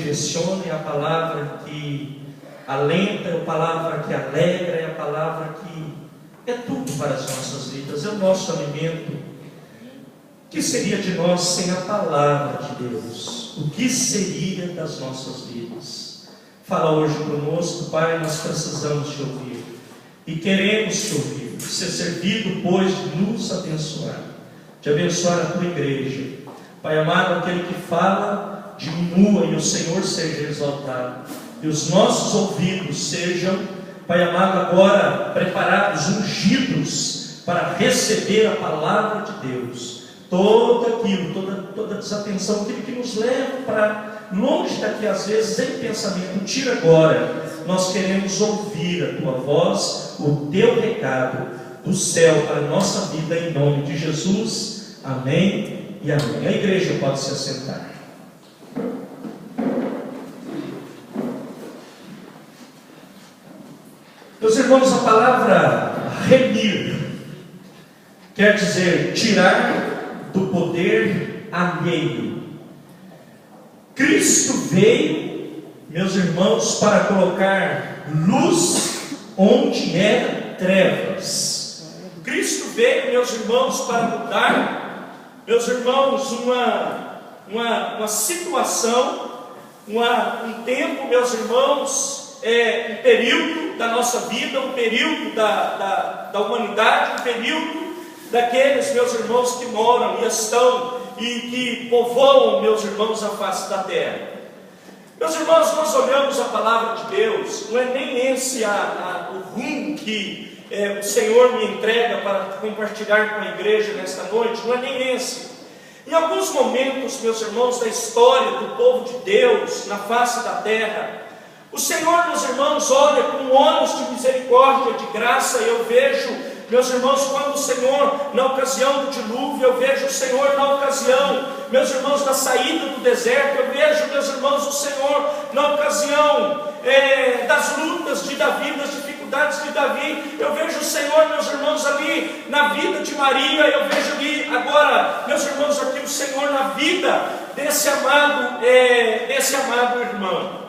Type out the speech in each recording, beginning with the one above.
direciona, é a palavra que alenta, é a palavra que alegra, é a palavra que é tudo para as nossas vidas, é o nosso alimento. O que seria de nós sem a palavra de Deus? O que seria das nossas vidas? Fala hoje conosco, Pai, nós precisamos te ouvir e queremos te ouvir, ser servido, pois, de nos abençoar, de abençoar a tua igreja. Pai amado, aquele que fala, diminua e o Senhor seja exaltado, e os nossos ouvidos sejam, Pai amado, agora preparados, ungidos para receber a palavra de Deus. Todo aquilo, toda desatenção, aquilo que nos leva para longe daqui às vezes em pensamento, tira agora. Nós queremos ouvir a tua voz, o teu recado do céu para a nossa vida, em nome de Jesus. Amém e amém. A igreja pode se assentar. Meus irmãos, a palavra remir quer dizer tirar do poder alheio. Cristo veio, meus irmãos, para colocar luz onde era trevas. Cristo veio, meus irmãos, para mudar, meus irmãos, uma situação, um tempo, meus irmãos, um período da nossa vida, um período da humanidade, um período daqueles, meus irmãos, que moram e estão e que povoam, meus irmãos, a face da terra. Meus irmãos, nós olhamos a palavra de Deus, não é nem esse o rumo que o Senhor me entrega para compartilhar com a igreja nesta noite, não é nem esse. Em alguns momentos, meus irmãos, da história do povo de Deus na face da terra, o Senhor, meus irmãos, olha com olhos de misericórdia, de graça. E eu vejo, meus irmãos, quando o Senhor, na ocasião do dilúvio, eu vejo o Senhor na ocasião, meus irmãos, da saída do deserto, eu vejo, meus irmãos, o Senhor na ocasião das lutas de Davi, das dificuldades de Davi. Eu vejo o Senhor, meus irmãos, ali na vida de Maria. Eu vejo ali agora, meus irmãos, aqui o Senhor na vida desse amado irmão.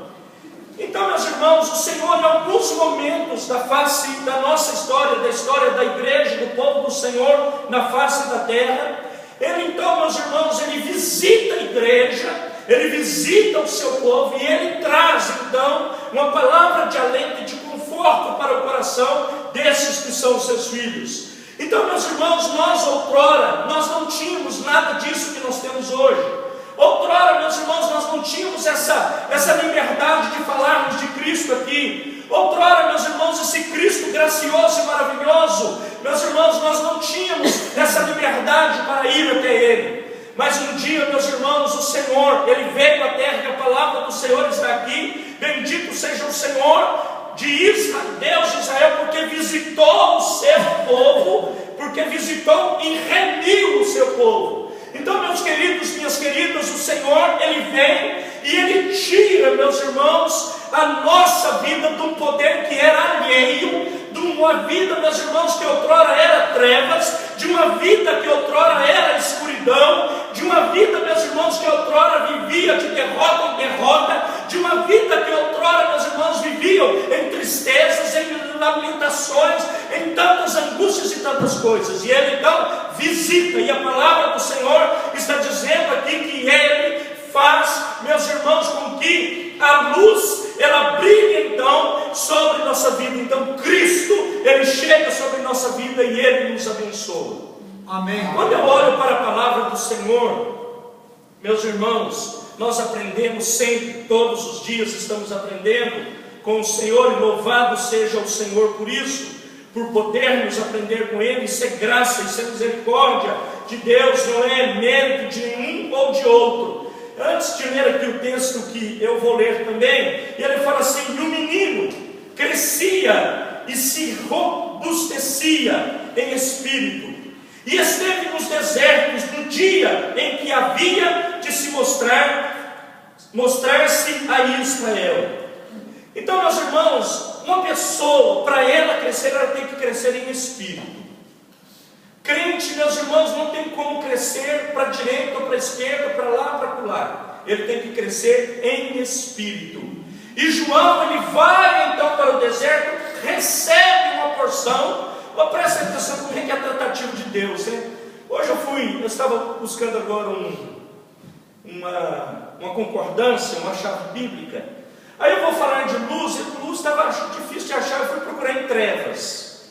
Então, meus irmãos, o Senhor, em alguns momentos da face da nossa história, da história da igreja, do povo do Senhor na face da terra, Ele então, meus irmãos, Ele visita a igreja, Ele visita o seu povo e Ele traz então uma palavra de alento e de conforto para o coração desses que são seus filhos. Então, meus irmãos, nós outrora, nós não tínhamos nada disso que nós temos hoje. Outrora, meus irmãos, nós não tínhamos essa liberdade de falarmos de Cristo aqui. Outrora, meus irmãos, esse Cristo gracioso e maravilhoso, meus irmãos, nós não tínhamos essa liberdade para ir até Ele. Mas um dia, meus irmãos, o Senhor, Ele veio à terra, e a palavra do Senhor está aqui. Bendito seja o Senhor de Israel, Deus de Israel, porque visitou o seu povo, porque visitou e remiu o seu povo. Então, meus queridos, minhas queridas, o Senhor, Ele vem e Ele tira, meus irmãos, a nossa vida de um poder que era alheio, de uma vida, meus irmãos, que outrora era trevas, de uma vida que outrora era escuridão, de uma vida, meus irmãos, que outrora vivia de derrota em derrota, de uma vida que outrora, meus irmãos, viviam em tristezas, em lamentações, em tantas angústias e tantas coisas. E Ele então visita, e a palavra do Senhor está dizendo aqui que Ele faz, meus irmãos, com que a luz, ela brilhe então sobre nossa vida. Então Cristo, Ele chega sobre nossa vida e Ele nos abençoa. Amém. Quando eu olho para a palavra do Senhor, meus irmãos, nós aprendemos sempre, todos os dias estamos aprendendo com o Senhor, e louvado seja o Senhor por isso, por podermos aprender com Ele. Isso é graça, isso é misericórdia de Deus, não é mérito de nenhum ou de outro. Antes de ler aqui o texto que eu vou ler também, ele fala assim: e o menino crescia e se robustecia em espírito, e esteve nos desertos no dia em que havia de se mostrar-se a Israel. Então, meus irmãos, uma pessoa, para ela crescer, ela tem que crescer em espírito. Crente, meus irmãos, não tem como crescer para a direita ou para a esquerda, para lá, para lá. ele tem que crescer em espírito. E João, ele vai então para o deserto, recebe uma porção. Presta atenção como é que é a tratativa de Deus, né? Hoje eu estava buscando agora uma concordância, uma chave bíblica. Aí eu vou falar de luz, e luz estava difícil de achar, eu fui procurar em trevas.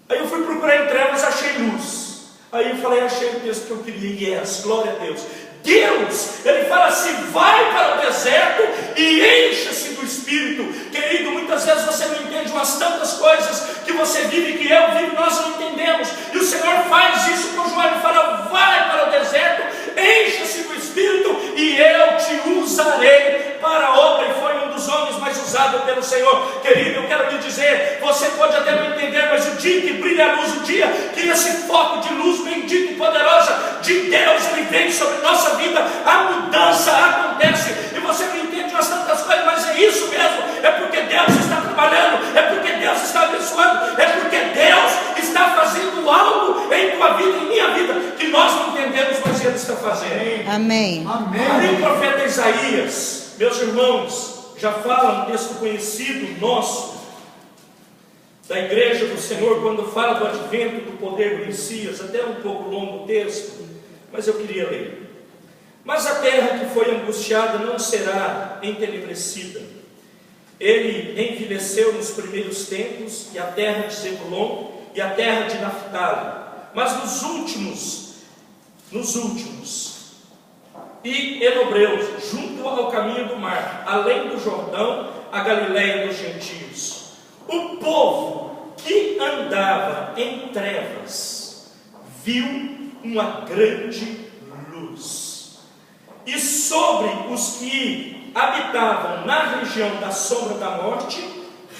Aí eu fui procurar em trevas, achei luz. Aí eu falei, achei o texto que eu queria, yes, glória a Deus. Deus, ele fala assim, vai para o deserto e encha-se do Espírito. Querido, muitas vezes você não entende umas tantas coisas que você vive, que eu vivo, nós não entendemos. E o Senhor faz isso com João, ele fala, vai para o deserto, encha-se do Espírito e eu te usarei para a obra. E foi um dos homens mais usados pelo Senhor. Querido, eu quero lhe dizer, você pode até não entender, mas o dia que brilha a luz, o dia que esse foco de luz bendita e poderosa de Deus, ele vem sobre nossa vida, a mudança acontece. E você não entende umas tantas coisas, mas é isso mesmo, é porque Deus está trabalhando, é porque Deus está abençoando, é porque Deus está fazendo algo em tua vida, em minha vida, que nós não entendemos, mas Ele está fazendo. Amém. Aí o profeta Isaías, meus irmãos, já fala um texto conhecido nosso, da igreja do Senhor, quando fala do advento do poder do Messias, até um pouco longo o texto, mas eu queria ler. Mas a terra que foi angustiada não será entenebrecida. Ele envelheceu nos primeiros tempos, e a terra de Zebulon e a terra de Naftali. Mas nos últimos, e Enobreus, junto ao caminho do mar, além do Jordão, a Galileia dos gentios. O povo que andava em trevas viu uma grande luz, e sobre os que habitavam na região da sombra da morte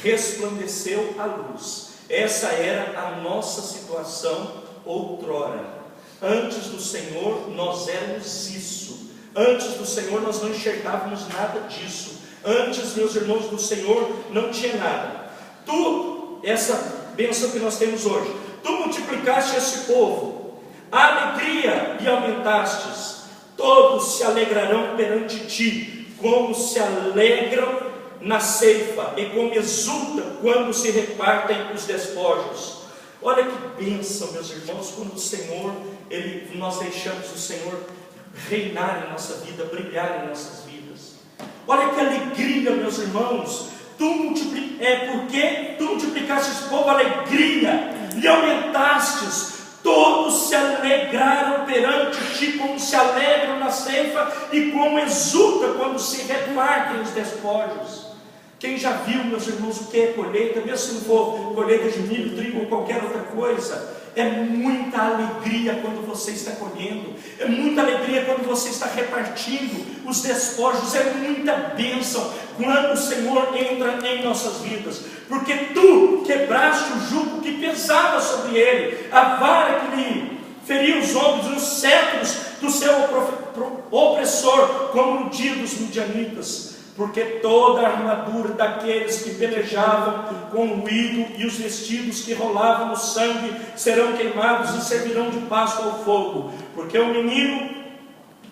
resplandeceu a luz. Essa era a nossa situação outrora. Antes do Senhor nós éramos isso. Antes do Senhor nós não enxergávamos nada disso. Antes, meus irmãos, do Senhor não tinha nada. Tu, essa bênção que nós temos hoje, tu multiplicaste esse povo, a alegria e aumentastes. Todos se alegrarão perante ti, como se alegram na ceifa, e como exultam quando se repartem os despojos. Olha que bênção, meus irmãos, quando o Senhor, nós deixamos o Senhor reinar em nossa vida, brilhar em nossas vidas. Olha que alegria, meus irmãos. Porque tu multiplicaste esse povo, alegria, e aumentastes. Todos se alegraram perante ti, como se alegram na ceifa, e como exulta quando se repartem os despojos. Quem já viu, meus irmãos, o que é colheita, mesmo se não for colheita de milho, trigo ou qualquer outra coisa, é muita alegria quando você está colhendo, é muita alegria quando você está repartindo os despojos, é muita bênção quando o Senhor entra em nossas vidas, porque tu quebraste o jugo que pesava sobre ele, a vara que lhe feria os ombros, os cetros do seu opressor, como no dia dos midianitas. Porque toda a armadura daqueles que pelejavam com o ídolo e os vestidos que rolavam no sangue serão queimados e servirão de pasto ao fogo. Porque um menino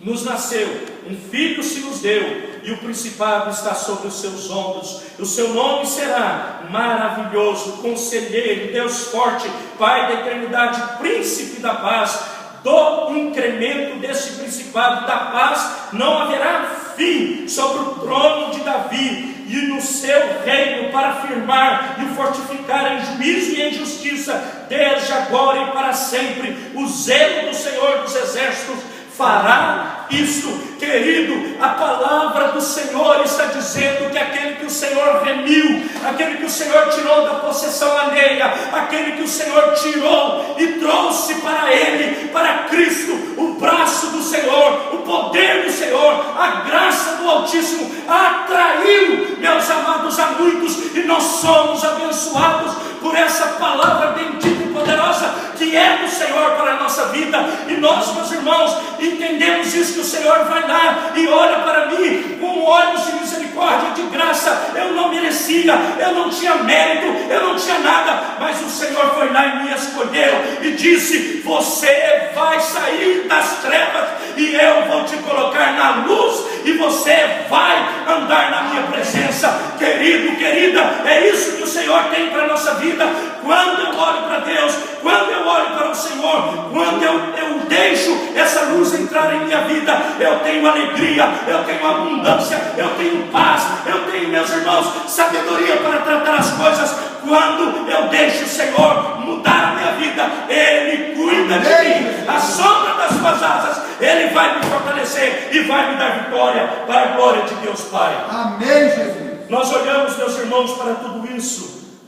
nos nasceu, um filho se nos deu, e o principado está sobre os seus ombros. O seu nome será Maravilhoso, Conselheiro, Deus Forte, Pai da Eternidade, Príncipe da Paz. Do incremento desse principado da paz não haverá fim sobre o trono de Davi e no seu reino, para firmar e fortificar em juízo e em justiça, desde agora e para sempre. O zelo do Senhor dos Exércitos fará isto. Querido, a palavra do Senhor está dizendo que aquele que o Senhor remiu, aquele que o Senhor tirou da possessão alheia, aquele que o Senhor tirou e trouxe para Ele, para Cristo, o braço do Senhor, o poder do Senhor, a graça do Altíssimo, atraiu, meus amados, a muitos, e nós somos abençoados por essa palavra bendita e poderosa que é do Senhor para a nossa vida. E nós, meus irmãos, entendemos isso, que o Senhor vai lá e olha para mim com olhos de misericórdia, de graça. Eu não merecia, eu não tinha mérito, eu não tinha nada, mas o Senhor foi lá e me escolheu e disse: você vai sair das trevas e eu vou te colocar na luz, e você vai andar na minha presença. Querido, querida, é isso que o Senhor tem para a nossa vida. Quando eu olho para Deus, quando eu olho para o Senhor, quando eu deixo essa luz entrar em minha vida, eu tenho alegria, eu tenho abundância, eu tenho paz, eu tenho, meus irmãos, sabedoria para tratar as coisas. Quando eu deixo o Senhor mudar a minha vida, Ele cuida de mim, a sombra das suas asas, Ele vai me fortalecer e vai me dar vitória para a glória de Deus Pai. Amém, Jesus. Nós olhamos, meus irmãos, para tudo isso,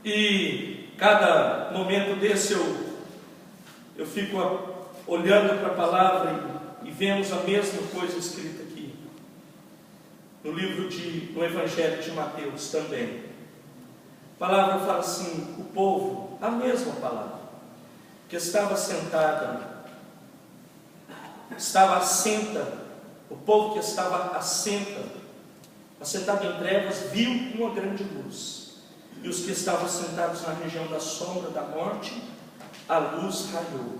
e cada momento desse eu fico olhando para a palavra e vemos a mesma coisa escrita aqui no no Evangelho de Mateus também. A palavra fala assim: o povo, a mesma palavra, que estava assenta, o povo que estava assentado em trevas, viu uma grande luz, e os que estavam sentados na região da sombra da morte, a luz raiou.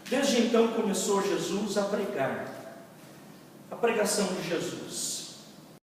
Desde então começou Jesus a pregar, a pregação de Jesus.